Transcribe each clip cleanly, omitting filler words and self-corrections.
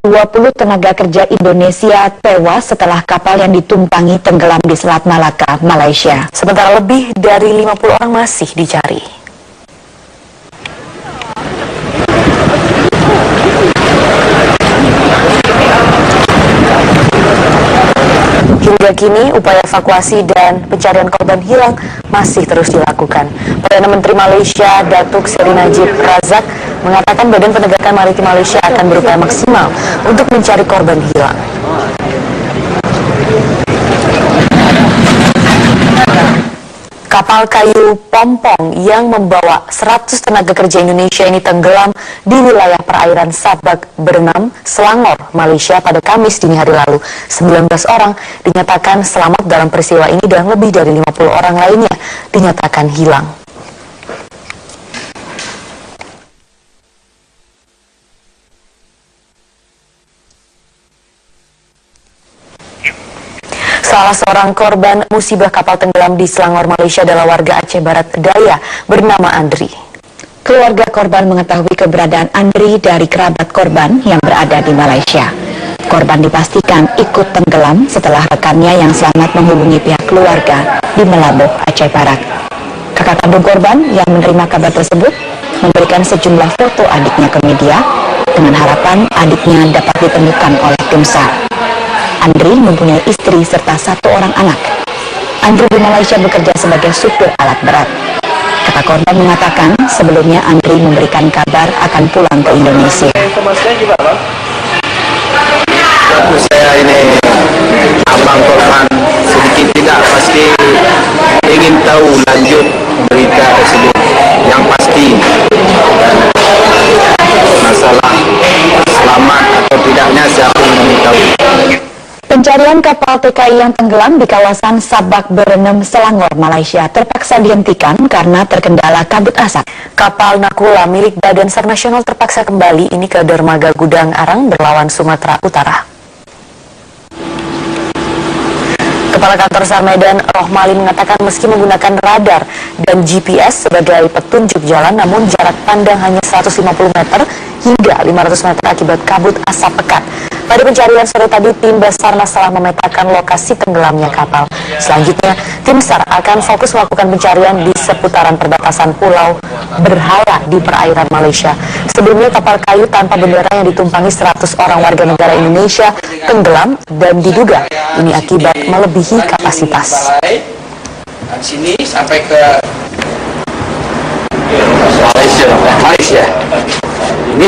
20 tenaga kerja Indonesia tewas setelah kapal yang ditumpangi tenggelam di Selat Malaka, Malaysia. Sementara lebih dari 50 orang masih dicari. Hingga kini, upaya evakuasi dan pencarian korban hilang masih terus dilakukan. Perdana Menteri Malaysia, Datuk Seri Najib Razak, mengatakan Badan Penegakan Maritim Malaysia akan berupaya maksimal untuk mencari korban hilang. Kapal kayu Pompong yang membawa 100 tenaga kerja Indonesia ini tenggelam di wilayah perairan Sabak Berenam, Selangor, Malaysia pada Kamis dini hari lalu. 19 orang dinyatakan selamat dalam peristiwa ini dan lebih dari 50 orang lainnya dinyatakan hilang. Salah seorang korban musibah kapal tenggelam di Selangor, Malaysia adalah warga Aceh Barat Daya bernama Andri. Keluarga korban mengetahui keberadaan Andri dari kerabat korban yang berada di Malaysia. Korban dipastikan ikut tenggelam setelah rekannya yang selamat menghubungi pihak keluarga di Melabuh, Aceh Barat. Kakak kandung korban yang menerima kabar tersebut memberikan sejumlah foto adiknya ke media dengan harapan adiknya dapat ditemukan oleh tim SAR. Andri mempunyai istri serta 1 orang anak. Andri di Malaysia bekerja sebagai supir alat berat. Kakak korban mengatakan sebelumnya Andri memberikan kabar akan pulang ke Indonesia. Saya ini abang korban, sedikit tidak pasti ingin tahu lanjut berita tersebut. Yang pasti masalah selamat atau tidaknya siapa yang ingin tahu. Pencarian kapal TKI yang tenggelam di kawasan Sabak Berenam, Selangor, Malaysia terpaksa dihentikan karena terkendala kabut asap. Kapal Nakula milik Badan SAR Nasional terpaksa kembali ini ke dermaga Gudang Arang, Berlawan, Sumatera Utara. Kepala Kantor SAR Medan, Rohmali, mengatakan meski menggunakan radar dan GPS sebagai petunjuk jalan, namun jarak pandang hanya 150 meter hingga 500 meter akibat kabut asap pekat. Pada pencarian sore tadi, tim Basarnas telah memetakan lokasi tenggelamnya kapal. Selanjutnya, tim SAR akan fokus melakukan pencarian di seputaran perbatasan Pulau Berhala di perairan Malaysia. Sebelumnya, kapal kayu tanpa bendera yang ditumpangi 100 orang warga negara Indonesia tenggelam dan diduga ini akibat melebihi kapasitas. Sini sampai ke Malaysia. Ini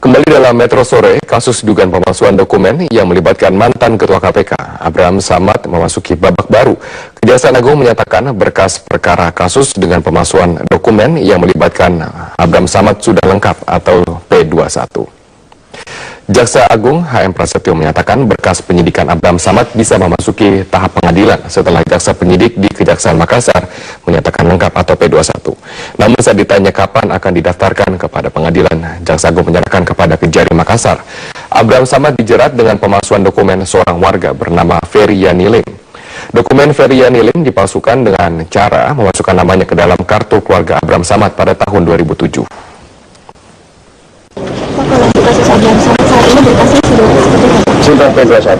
kembali dalam Metro Sore, kasus dugaan pemalsuan dokumen yang melibatkan mantan Ketua KPK, Abraham Samad, memasuki babak baru. Kejaksaan Agung menyatakan berkas perkara kasus dengan pemalsuan dokumen yang melibatkan Abraham Samad sudah lengkap atau P21. Jaksa Agung HM Prasetyo menyatakan berkas penyidikan Abraham Samad bisa memasuki tahap pengadilan setelah jaksa penyidik di Kejaksaan Makassar menyatakan lengkap atau P21. Namun saat ditanya kapan akan didaftarkan kepada pengadilan, Jaksa Agung menyerahkan kepada Kejari Makassar. Abraham Samad dijerat dengan pemalsuan dokumen seorang warga bernama Ferry Yanilim. Dokumen Ferry Yanilim dipalsukan dengan cara memasukkan namanya ke dalam kartu keluarga Abraham Samad pada tahun 2007. Kasus Abraham Samad saat ini berkasnya sudah P21.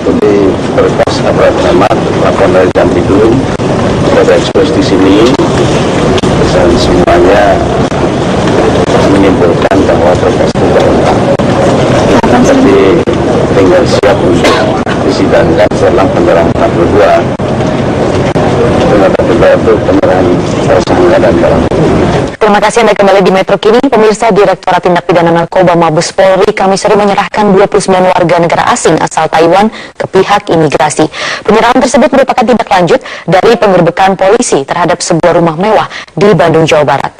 Jadi berkas Abraham Samad laporan dari Jampidum sudah ekspos di sini dan semuanya menyimpulkan bahwa berkas sudah lengkap. Jadi tinggal siap untuk disidangkan setelah penyerahan 42. Terima kasih Anda kembali di Metro Kini. Pemirsa, Direktorat Tindak Pidana Narkoba Mabes Polri Kamis sore menyerahkan 29 warga negara asing asal Taiwan ke pihak imigrasi. Penyerahan tersebut merupakan tindak lanjut dari penggerbekan polisi terhadap sebuah rumah mewah di Bandung, Jawa Barat.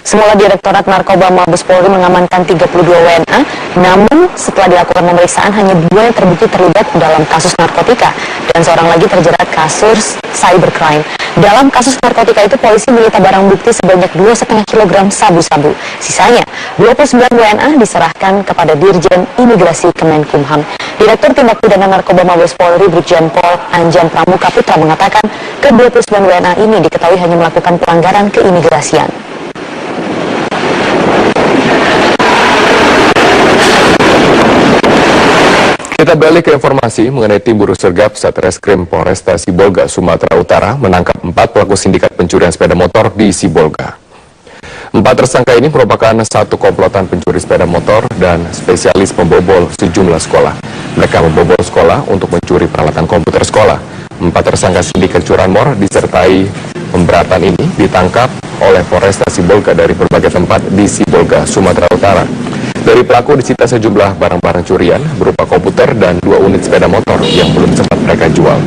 Semula Direktorat Narkoba Mabes Polri mengamankan 32 WNA, namun setelah dilakukan pemeriksaan hanya 2 yang terbukti terlibat dalam kasus narkotika dan seorang lagi terjerat kasus cybercrime. Dalam kasus narkotika itu polisi menyita barang bukti sebanyak 2,5 kg sabu-sabu. Sisanya 29 WNA diserahkan kepada Dirjen Imigrasi Kemenkumham. Direktur Tindak Pidana Narkoba Mabes Polri Brigjen Pol Anjan Pramuka Putra mengatakan ke 29 WNA ini diketahui hanya melakukan pelanggaran keimigrasian. Kita beralih ke informasi mengenai tim buruh sergap Satreskrim Polresta Sibolga, Sumatera Utara menangkap 4 pelaku sindikat pencurian sepeda motor di Sibolga. 4 tersangka ini merupakan satu komplotan pencuri sepeda motor dan spesialis pembobol sejumlah sekolah. Mereka membobol sekolah untuk mencuri peralatan komputer sekolah. 4 tersangka sindikat curanmor disertai pemberatan ini ditangkap oleh Polresta Sibolga dari berbagai tempat di Sibolga, Sumatera Utara. Dari pelaku disita sejumlah barang-barang curian berupa komputer dan 2 unit sepeda motor yang belum sempat mereka jual.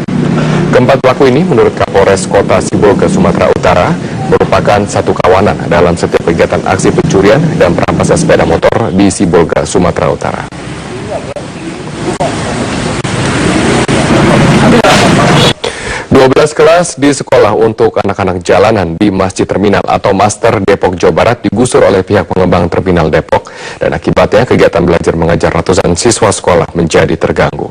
Keempat pelaku ini menurut Kapolres Kota Sibolga, Sumatera Utara merupakan satu kawanan dalam setiap kegiatan aksi pencurian dan perampasan sepeda motor di Sibolga, Sumatera Utara. Kelas di sekolah untuk anak-anak jalanan di Masjid Terminal atau Master Depok, Jawa Barat digusur oleh pihak pengembang Terminal Depok dan akibatnya kegiatan belajar mengajar ratusan siswa sekolah menjadi terganggu.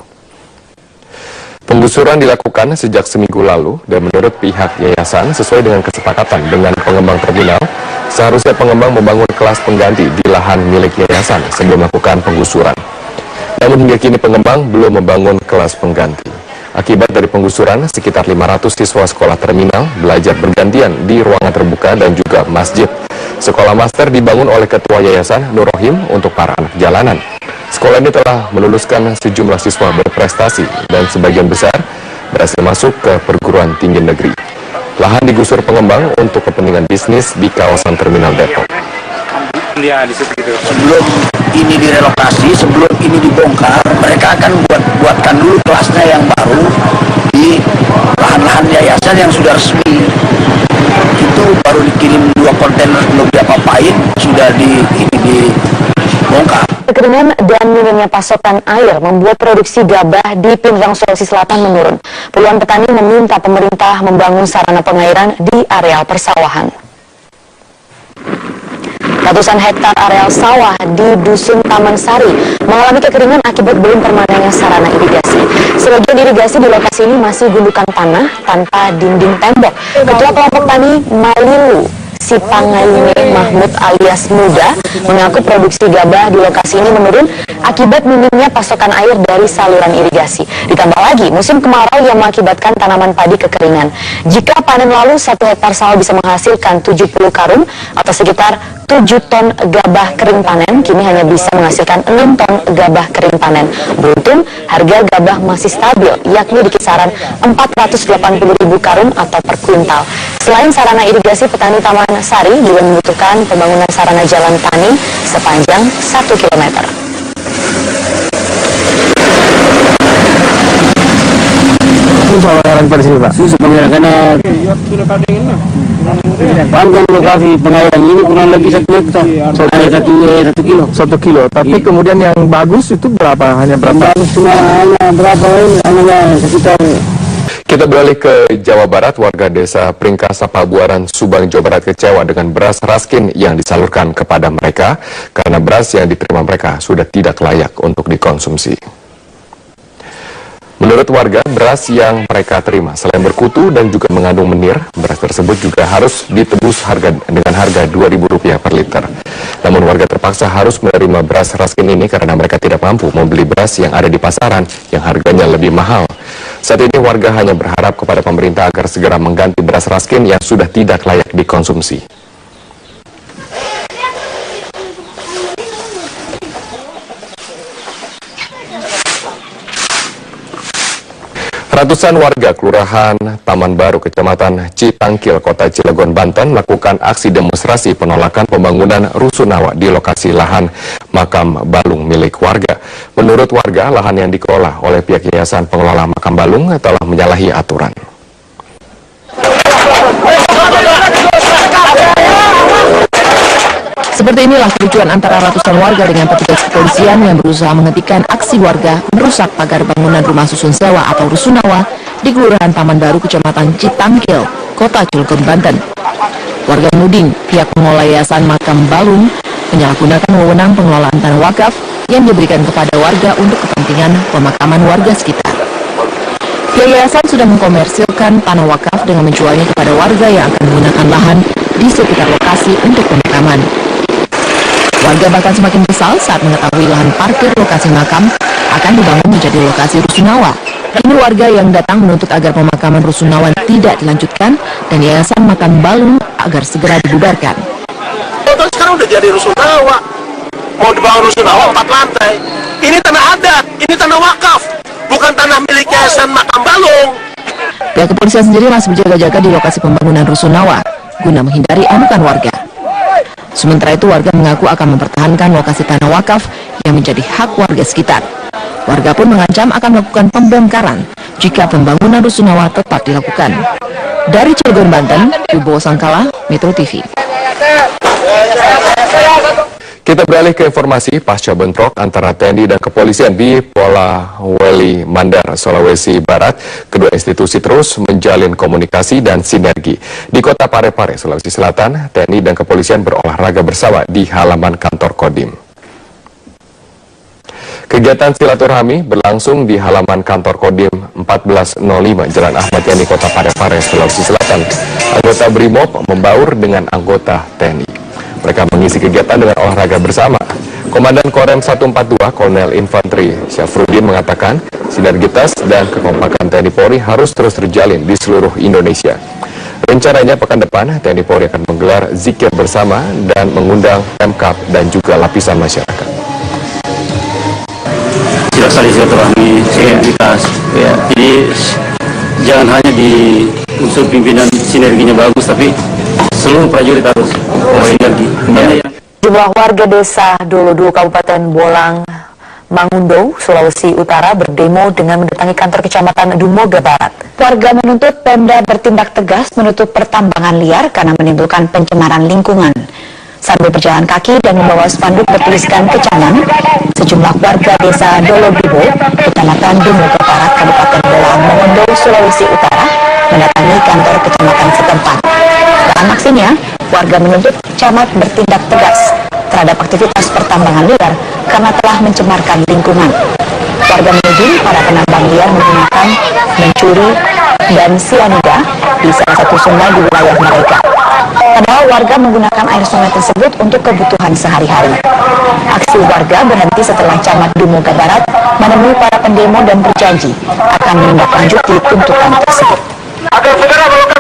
Penggusuran dilakukan sejak seminggu lalu dan menurut pihak yayasan sesuai dengan kesepakatan dengan pengembang terminal, seharusnya pengembang membangun kelas pengganti di lahan milik yayasan sebelum melakukan penggusuran. Namun hingga kini pengembang belum membangun kelas pengganti. Akibat dari penggusuran, sekitar 500 siswa sekolah terminal belajar bergantian di ruangan terbuka dan juga masjid. Sekolah master dibangun oleh Ketua Yayasan Nur Rohim untuk para anak jalanan. Sekolah ini telah meluluskan sejumlah siswa berprestasi dan sebagian besar berhasil masuk ke perguruan tinggi negeri. Lahan digusur pengembang untuk kepentingan bisnis di kawasan Terminal Depok. Sebelum ini direlokasi, sebelum ini dibongkar, mereka akan buatkan dulu kelasnya yang baru di lahan-lahan yayasan yang sudah resmi. Itu baru dikirim 2 kontainer, belum diapa-apain, sudah dibongkar. Kekeringan dan minimnya pasokan air membuat produksi gabah di Pindrang, Sulawesi Selatan menurun. Puluhan petani meminta pemerintah membangun sarana pengairan di areal persawahan. Ratusan hektar areal sawah di Dusun Taman Sari mengalami kekeringan akibat belum permanennya sarana irigasi. Sebagian irigasi di lokasi ini masih gundukan tanah tanpa dinding tembok. Ketua kelompok tani Malilu Sipangayune Mahmud alias Muda mengaku produksi gabah di lokasi ini menurun akibat minimnya pasokan air dari saluran irigasi. Ditambah lagi musim kemarau yang mengakibatkan tanaman padi kekeringan. Jika panen lalu 1 hektar sawah bisa menghasilkan 70 karung atau sekitar 7 ton gabah kering panen, kini hanya bisa menghasilkan 6 ton gabah kering panen. Beruntung harga gabah masih stabil, yakni di kisaran 480.000 karung atau per kuintal. Selain sarana irigasi, petani Taman Sari juga membutuhkan pembangunan sarana jalan tani sepanjang 1 km. Susah pengairan pada sini, Pak? Susah pengairan karena panjang lokasi pengairan ini kurang lebih 1 hektar, 1 kilo. 1 kilo, tapi kemudian yang bagus itu berapa? Hanya berapa? Bagus cuma hanya berapa ini, hanya sekitar. Kita beralih ke Jawa Barat. Warga desa Pringkasa Pabuaran, Subang, Jawa Barat kecewa dengan beras raskin yang disalurkan kepada mereka karena beras yang diterima mereka sudah tidak layak untuk dikonsumsi. Menurut warga, beras yang mereka terima selain berkutu dan juga mengandung menir, beras tersebut juga harus ditebus dengan harga Rp2.000 per liter. Namun warga terpaksa harus menerima beras raskin ini karena mereka tidak mampu membeli beras yang ada di pasaran yang harganya lebih mahal. Saat ini warga hanya berharap kepada pemerintah agar segera mengganti beras raskin yang sudah tidak layak dikonsumsi. Ratusan warga Kelurahan Taman Baru, Kecamatan Citangkil, Kota Cilegon, Banten melakukan aksi demonstrasi penolakan pembangunan rusunawa di lokasi lahan makam balung milik warga. Menurut warga, lahan yang dikelola oleh pihak Yayasan Pengelola Makam Balung telah menyalahi aturan. Seperti inilah kericuan antara ratusan warga dengan petugas kepolisian yang berusaha menghentikan aksi warga merusak pagar bangunan rumah susun sewa atau rusunawa di Kelurahan Taman Baru, Kecamatan Citangkil, Kota Cilegon, Banten. Warga menuding pihak pengelola Yayasan Makam Balung menyalahgunakan wewenang pengelolaan tanah wakaf yang diberikan kepada warga untuk kepentingan pemakaman warga sekitar. Pihak yayasan sudah mengkomersilkan tanah wakaf dengan menjualnya kepada warga yang akan menggunakan lahan di sekitar lokasi untuk pemakaman. Warga bahkan semakin kesal saat mengetahui lahan parkir lokasi makam akan dibangun menjadi lokasi rusunawa. Kini warga yang datang menuntut agar pemakaman rusunawa tidak dilanjutkan dan Yayasan Makam Balung agar segera dibubarkan. Total sekarang udah jadi rusunawa. Mau dibangun rusunawa 4 lantai. Ini tanah adat, ini tanah wakaf, bukan tanah milik Yayasan Makam Balung. Pihak kepolisian sendiri masih berjaga-jaga di lokasi pembangunan rusunawa guna menghindari amukan warga. Sementara itu warga mengaku akan mempertahankan lokasi tanah wakaf yang menjadi hak warga sekitar. Warga pun mengancam akan melakukan pembongkaran jika pembangunan rusunawa tetap dilakukan. Dari Cilegon, Banten, Wibowo Sangkala, Metro TV. Kita beralih ke informasi pasca bentrok antara TNI dan kepolisian di Polaweli Mandar, Sulawesi Barat. Kedua institusi terus menjalin komunikasi dan sinergi. Di kota Parepare, Sulawesi Selatan, TNI dan kepolisian berolahraga bersama di halaman kantor Kodim. Kegiatan silaturahmi berlangsung di halaman kantor Kodim 1405 Jalan Ahmad Yani, Kota Parepare, Sulawesi Selatan. Anggota BRIMOB membaur dengan anggota TNI. Mereka mengisi kegiatan dengan olahraga bersama. Komandan Korem 142, Kolonel Infanteri Syafruddin mengatakan, sinergitas dan kekompakan TNI Polri harus terus terjalin di seluruh Indonesia. Rencananya pekan depan, TNI Polri akan menggelar zikir bersama dan mengundang Pemkab dan juga lapisan masyarakat. Silaturahmi, sinergitas, ya. Jadi jangan hanya di unsur pimpinan sinerginya bagus, tapi seluruh prajurit harus sinergi. Jumlah warga desa Dolodo, Kabupaten Bolang, Mangundo, Sulawesi Utara berdemo dengan mendatangi kantor Kecamatan Dumoga Barat. Warga menuntut Pemda bertindak tegas menutup pertambangan liar karena menimbulkan pencemaran lingkungan. Sambil berjalan kaki dan membawa spanduk bertuliskan kecaman, sejumlah warga desa Dolodo, Kecamatan Dumoga Barat, Kabupaten Bolang, Mangundo, Sulawesi Utara mendatangi kantor kecamatan setempat. Dalam aksinya, warga menuntut camat bertindak tegas terhadap aktivitas pertambangan liar karena telah mencemarkan lingkungan. Warga menuding para penambang liar menggunakan mencuri dan sianida di salah satu sungai di wilayah mereka. Padahal warga menggunakan air sungai tersebut untuk kebutuhan sehari-hari. Aksi warga berhenti setelah camat Dumoga Barat menemui para pendemo dan berjanji akan menindaklanjuti tuntutan tersebut. Agar segera melakukan